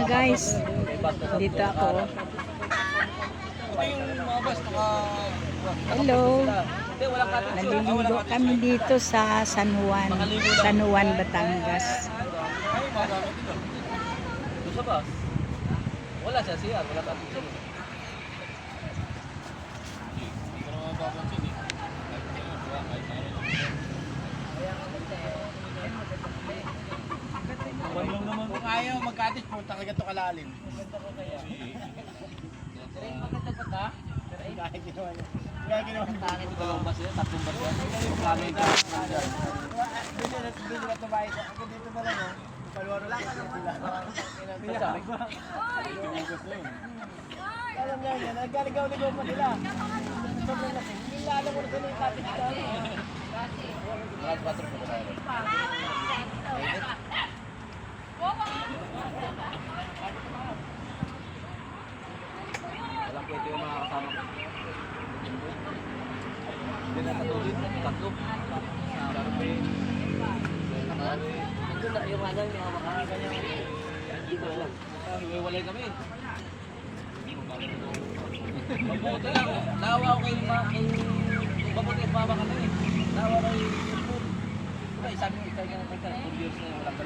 guys. Dito ako. Hello. Naliligo kami dito sa San Juan, Batangas. Wala siya siya, wala ka siya. Kung ayaw magkatis, punta ka gato kalalim. Kaya ginawa niya. Dalawang bas yan, tatlong bas yan. Kami ka. Bili na tumayo. Ako dito na lang. Palwaro lang sila. Alam niya yan, nagaligaw-ligaw pa nila. Sobrang laki. Hindi alam mo na sa mga kapit ka. Malas 4 po ba tayo? Walang pwede yung mga kasama ko. Hindi na katulid, tatlo. Sarpe. Ito na yung ano, yung mga makakaganya. Dito lang. Hiwalay kami. Mabuti lang. Nawa ko kayo mabuti at mama kami. Nawa ko yung food. Diba, sabi mo, isa ka na 2 years na yung walang